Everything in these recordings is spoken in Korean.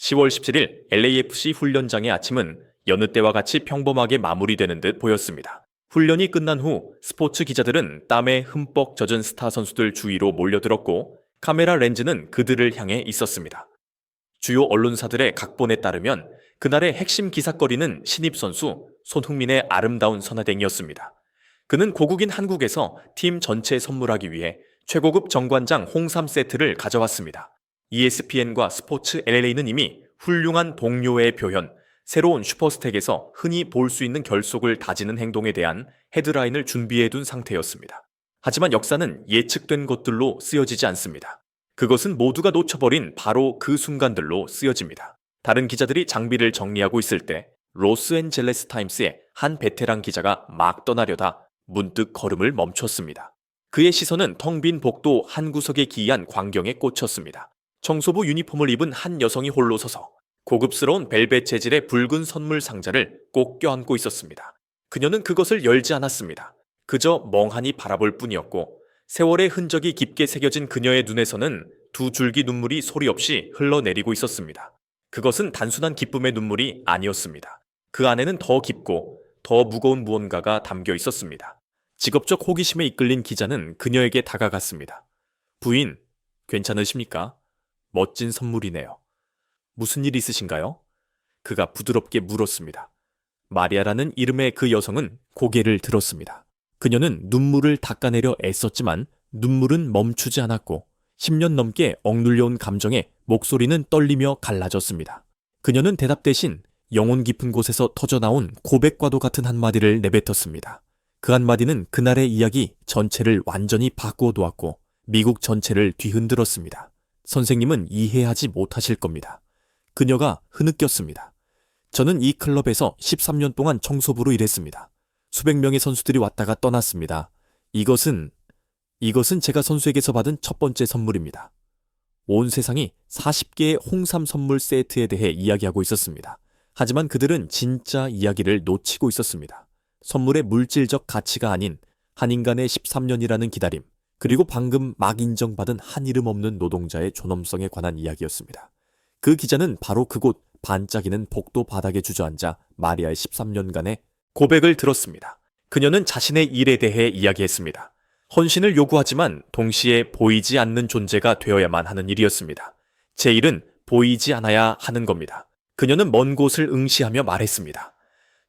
10월 17일 LAFC 훈련장의 아침은 여느 때와 같이 평범하게 마무리되는 듯 보였습니다. 훈련이 끝난 후 스포츠 기자들은 땀에 흠뻑 젖은 스타 선수들 주위로 몰려들었고 카메라 렌즈는 그들을 향해 있었습니다. 주요 언론사들의 각본에 따르면 그날의 핵심 기사거리는 신입선수 손흥민의 아름다운 선화댕이었습니다. 그는 고국인 한국에서 팀 전체에 선물하기 위해 최고급 정관장 홍삼 세트를 가져왔습니다. ESPN과 스포츠 LA는 이미 훌륭한 동료의 표현, 새로운 슈퍼스택에서 흔히 볼 수 있는 결속을 다지는 행동에 대한 헤드라인을 준비해둔 상태였습니다. 하지만 역사는 예측된 것들로 쓰여지지 않습니다. 그것은 모두가 놓쳐버린 바로 그 순간들로 쓰여집니다. 다른 기자들이 장비를 정리하고 있을 때 로스앤젤레스 타임스의 한 베테랑 기자가 막 떠나려다 문득 걸음을 멈췄습니다. 그의 시선은 텅 빈 복도 한 구석에 기이한 광경에 꽂혔습니다. 청소부 유니폼을 입은 한 여성이 홀로 서서 고급스러운 벨벳 재질의 붉은 선물 상자를 꼭 껴안고 있었습니다. 그녀는 그것을 열지 않았습니다. 그저 멍하니 바라볼 뿐이었고 세월의 흔적이 깊게 새겨진 그녀의 눈에서는 두 줄기 눈물이 소리 없이 흘러내리고 있었습니다. 그것은 단순한 기쁨의 눈물이 아니었습니다. 그 안에는 더 깊고 더 무거운 무언가가 담겨 있었습니다. 직업적 호기심에 이끌린 기자는 그녀에게 다가갔습니다. 부인, 괜찮으십니까? 멋진 선물이네요. 무슨 일 있으신가요? 그가 부드럽게 물었습니다. 마리아라는 이름의 그 여성은 고개를 들었습니다. 그녀는 눈물을 닦아내려 애썼지만 눈물은 멈추지 않았고 10년 넘게 억눌려온 감정에 목소리는 떨리며 갈라졌습니다. 그녀는 대답 대신 영혼 깊은 곳에서 터져나온 고백과도 같은 한마디를 내뱉었습니다. 그 한마디는 그날의 이야기 전체를 완전히 바꾸어 놓았고 미국 전체를 뒤흔들었습니다. 선생님은 이해하지 못하실 겁니다. 그녀가 흐느꼈습니다. 저는 이 클럽에서 13년 동안 청소부로 일했습니다. 수백 명의 선수들이 왔다가 떠났습니다. 이것은 제가 선수에게서 받은 첫 번째 선물입니다. 온 세상이 40개의 홍삼 선물 세트에 대해 이야기하고 있었습니다. 하지만 그들은 진짜 이야기를 놓치고 있었습니다. 선물의 물질적 가치가 아닌 한 인간의 13년이라는 기다림, 그리고 방금 막 인정받은 한 이름 없는 노동자의 존엄성에 관한 이야기였습니다. 그 기자는 바로 그곳 반짝이는 복도 바닥에 주저앉아 마리아의 13년간의 고백을 들었습니다. 그녀는 자신의 일에 대해 이야기했습니다. 헌신을 요구하지만 동시에 보이지 않는 존재가 되어야만 하는 일이었습니다. 제 일은 보이지 않아야 하는 겁니다. 그녀는 먼 곳을 응시하며 말했습니다.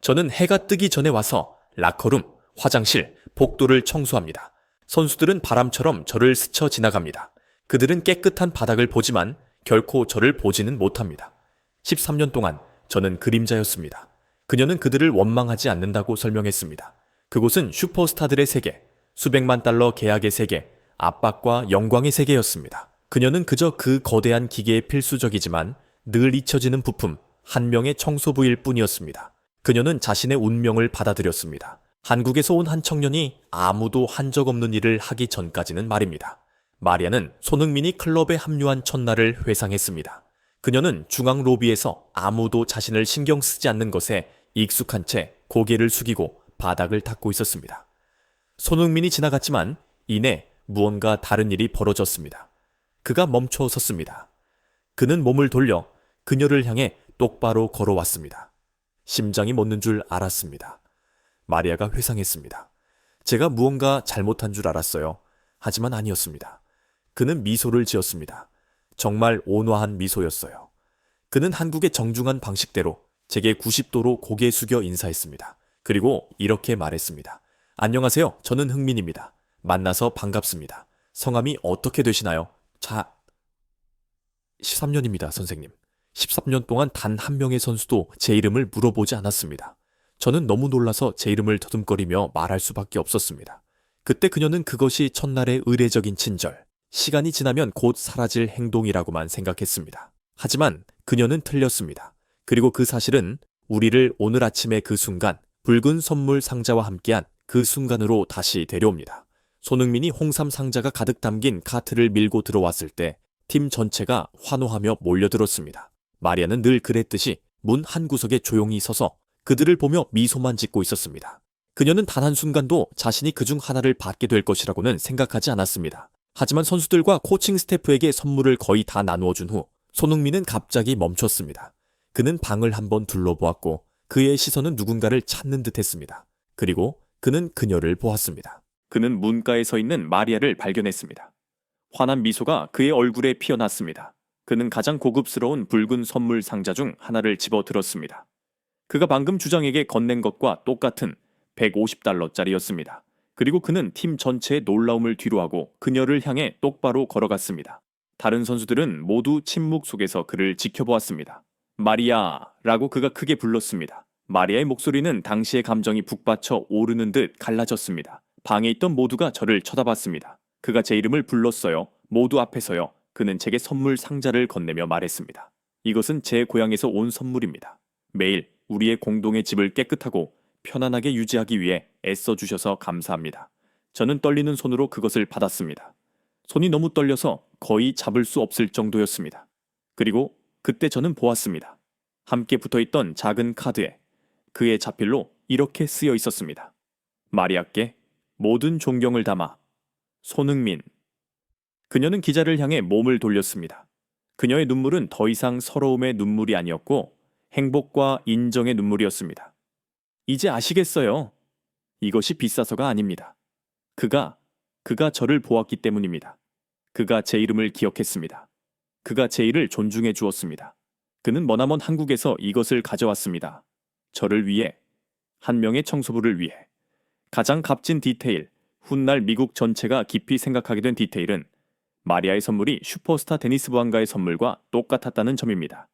저는 해가 뜨기 전에 와서 라커룸, 화장실, 복도를 청소합니다. 선수들은 바람처럼 저를 스쳐 지나갑니다. 그들은 깨끗한 바닥을 보지만 결코 저를 보지는 못합니다. 13년 동안 저는 그림자였습니다. 그녀는 그들을 원망하지 않는다고 설명했습니다. 그곳은 슈퍼스타들의 세계, 수백만 달러 계약의 세계, 압박과 영광의 세계였습니다. 그녀는 그저 그 거대한 기계의 필수적이지만 늘 잊혀지는 부품, 한 명의 청소부일 뿐이었습니다. 그녀는 자신의 운명을 받아들였습니다. 한국에서 온 한 청년이 아무도 한 적 없는 일을 하기 전까지는 말입니다. 마리아는 손흥민이 클럽에 합류한 첫날을 회상했습니다. 그녀는 중앙 로비에서 아무도 자신을 신경 쓰지 않는 것에 익숙한 채 고개를 숙이고 바닥을 닦고 있었습니다. 손흥민이 지나갔지만 이내 무언가 다른 일이 벌어졌습니다. 그가 멈춰 섰습니다. 그는 몸을 돌려 그녀를 향해 똑바로 걸어왔습니다. 심장이 멎는 줄 알았습니다. 마리아가 회상했습니다. 제가 무언가 잘못한 줄 알았어요. 하지만 아니었습니다. 그는 미소를 지었습니다. 정말 온화한 미소였어요. 그는 한국의 정중한 방식대로 제게 90도로 고개 숙여 인사했습니다. 그리고 이렇게 말했습니다. 안녕하세요. 저는 흥민입니다. 만나서 반갑습니다. 성함이 어떻게 되시나요? 13년입니다, 선생님. 13년 동안 단 한 명의 선수도 제 이름을 물어보지 않았습니다. 저는 너무 놀라서 제 이름을 더듬거리며 말할 수밖에 없었습니다. 그때 그녀는 그것이 첫날의 의례적인 친절, 시간이 지나면 곧 사라질 행동이라고만 생각했습니다. 하지만 그녀는 틀렸습니다. 그리고 그 사실은 우리를 오늘 아침의 그 순간, 붉은 선물 상자와 함께한 그 순간으로 다시 데려옵니다. 손흥민이 홍삼 상자가 가득 담긴 카트를 밀고 들어왔을 때 팀 전체가 환호하며 몰려들었습니다. 마리아는 늘 그랬듯이 문 한구석에 조용히 서서 그들을 보며 미소만 짓고 있었습니다. 그녀는 단 한순간도 자신이 그중 하나를 받게 될 것이라고는 생각하지 않았습니다. 하지만 선수들과 코칭 스태프에게 선물을 거의 다 나누어 준 후 손흥민은 갑자기 멈췄습니다. 그는 방을 한번 둘러보았고 그의 시선은 누군가를 찾는 듯했습니다. 그리고 그는 그녀를 보았습니다. 그는 문가에 서 있는 마리아를 발견했습니다. 환한 미소가 그의 얼굴에 피어났습니다. 그는 가장 고급스러운 붉은 선물 상자 중 하나를 집어 들었습니다. 그가 방금 주장에게 건넨 것과 똑같은 $150짜리였습니다. 그리고 그는 팀 전체의 놀라움을 뒤로하고 그녀를 향해 똑바로 걸어갔습니다. 다른 선수들은 모두 침묵 속에서 그를 지켜보았습니다. 마리아라고 그가 크게 불렀습니다. 마리아의 목소리는 당시의 감정이 북받쳐 오르는 듯 갈라졌습니다. 방에 있던 모두가 저를 쳐다봤습니다. 그가 제 이름을 불렀어요. 모두 앞에서요. 그는 제게 선물 상자를 건네며 말했습니다. 이것은 제 고향에서 온 선물입니다. 매일 우리의 공동의 집을 깨끗하고 편안하게 유지하기 위해 애써주셔서 감사합니다. 저는 떨리는 손으로 그것을 받았습니다. 손이 너무 떨려서 거의 잡을 수 없을 정도였습니다. 그리고 그때 저는 보았습니다. 함께 붙어있던 작은 카드에 그의 자필로 이렇게 쓰여 있었습니다. 마리아께 모든 존경을 담아 손흥민. 그녀는 기자를 향해 몸을 돌렸습니다. 그녀의 눈물은 더 이상 서러움의 눈물이 아니었고 행복과 인정의 눈물이었습니다. 이제 아시겠어요? 이것이 비싸서가 아닙니다. 그가 저를 보았기 때문입니다. 그가 제 이름을 기억했습니다. 그가 제 일을 존중해 주었습니다. 그는 머나먼 한국에서 이것을 가져왔습니다. 저를 위해, 한 명의 청소부를 위해. 가장 값진 디테일, 훗날 미국 전체가 깊이 생각하게 된 디테일은 마리아의 선물이 슈퍼스타 데니스 부한가의 선물과 똑같았다는 점입니다.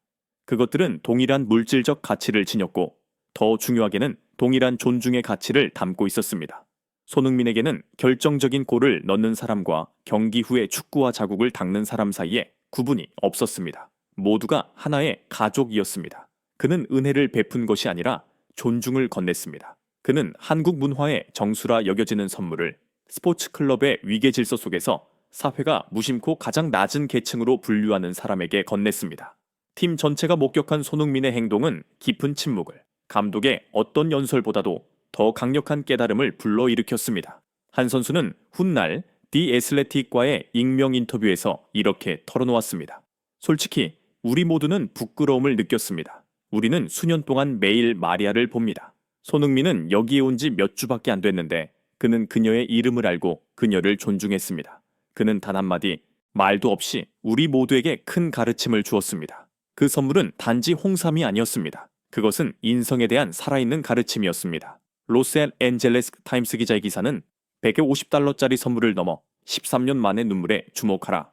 그것들은 동일한 물질적 가치를 지녔고 더 중요하게는 동일한 존중의 가치를 담고 있었습니다. 손흥민에게는 결정적인 골을 넣는 사람과 경기 후에 축구와 자국을 닦는 사람 사이에 구분이 없었습니다. 모두가 하나의 가족이었습니다. 그는 은혜를 베푼 것이 아니라 존중을 건넸습니다. 그는 한국 문화의 정수라 여겨지는 선물을 스포츠 클럽의 위계 질서 속에서 사회가 무심코 가장 낮은 계층으로 분류하는 사람에게 건넸습니다. 팀 전체가 목격한 손흥민의 행동은 깊은 침묵을, 감독의 어떤 연설보다도 더 강력한 깨달음을 불러일으켰습니다. 한 선수는 훗날 디 애슬레틱과의 익명 인터뷰에서 이렇게 털어놓았습니다. 솔직히 우리 모두는 부끄러움을 느꼈습니다. 우리는 수년 동안 매일 마리아를 봅니다. 손흥민은 여기에 온 지 몇 주밖에 안 됐는데 그는 그녀의 이름을 알고 그녀를 존중했습니다. 그는 단 한마디 말도 없이 우리 모두에게 큰 가르침을 주었습니다. 그 선물은 단지 홍삼이 아니었습니다. 그것은 인성에 대한 살아있는 가르침이었습니다. 로스앤젤레스 타임스 기자의 기사는 $150짜리 선물을 넘어 13년 만의 눈물에 주목하라.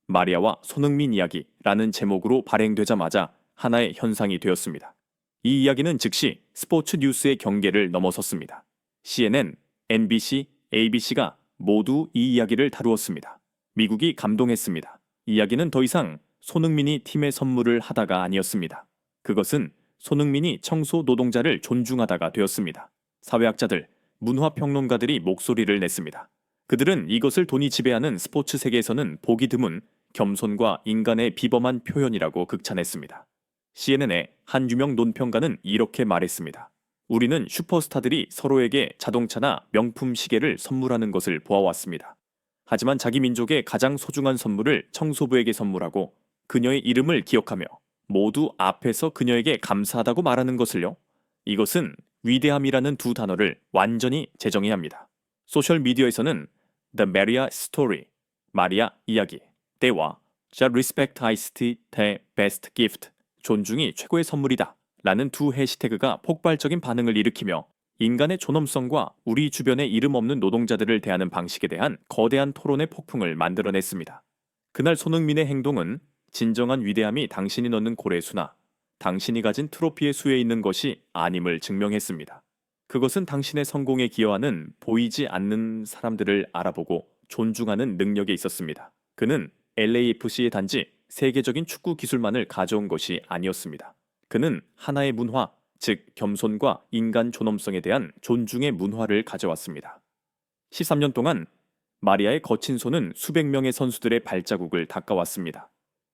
마리아와 손흥민 이야기라는 제목으로 발행되자마자 하나의 현상이 되었습니다. 이 이야기는 즉시 스포츠 뉴스의 경계를 넘어섰습니다. CNN, NBC, ABC가 모두 이 이야기를 다루었습니다. 미국이 감동했습니다. 이야기는 더 이상 손흥민이 팀의 선물을 하다가 아니었습니다. 그것은 손흥민이 청소 노동자를 존중하다가 되었습니다. 사회학자들, 문화평론가들이 목소리를 냈습니다. 그들은 이것을 돈이 지배하는 스포츠 세계에서는 보기 드문 겸손과 인간의 비범한 표현이라고 극찬했습니다. CNN의 한 유명 논평가는 이렇게 말했습니다. 우리는 슈퍼스타들이 서로에게 자동차나 명품 시계를 선물하는 것을 보아왔습니다. 하지만 자기 민족의 가장 소중한 선물을 청소부에게 선물하고 그녀의 이름을 기억하며 모두 앞에서 그녀에게 감사하다고 말하는 것을요. 이것은 위대함이라는 두 단어를 완전히 재정해야 합니다. 소셜미디어에서는 The Maria Story, 마리아 이야기, 때와 The Respect is the best gift, 존중이 최고의 선물이다 라는 두 해시태그가 폭발적인 반응을 일으키며 인간의 존엄성과 우리 주변의 이름 없는 노동자들을 대하는 방식에 대한 거대한 토론의 폭풍을 만들어냈습니다. 그날 손흥민의 행동은 진정한 위대함이 당신이 넣는 골의 수나 당신이 가진 트로피의 수에 있는 것이 아님을 증명했습니다. 그것은 당신의 성공에 기여하는 보이지 않는 사람들을 알아보고 존중하는 능력에 있었습니다. 그는 LAFC의 단지 세계적인 축구 기술만을 가져온 것이 아니었습니다. 그는 하나의 문화, 즉 겸손과 인간 존엄성에 대한 존중의 문화를 가져왔습니다. 13년 동안 마리아의 거친 손은 수백 명의 선수들의 발자국을 닦아왔습니다.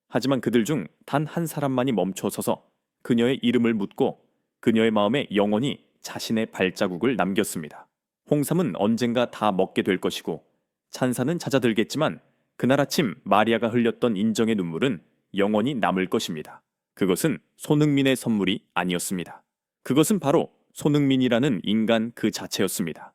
하지만 그들 중 단 한 사람만이 멈춰서서 그녀의 이름을 묻고 그녀의 마음에 영원히 자신의 발자국을 남겼습니다. 홍삼은 언젠가 다 먹게 될 것이고 찬사는 잦아들겠지만 그날 아침 마리아가 흘렸던 인정의 눈물은 영원히 남을 것입니다. 그것은 손흥민의 선물이 아니었습니다. 그것은 바로 손흥민이라는 인간 그 자체였습니다.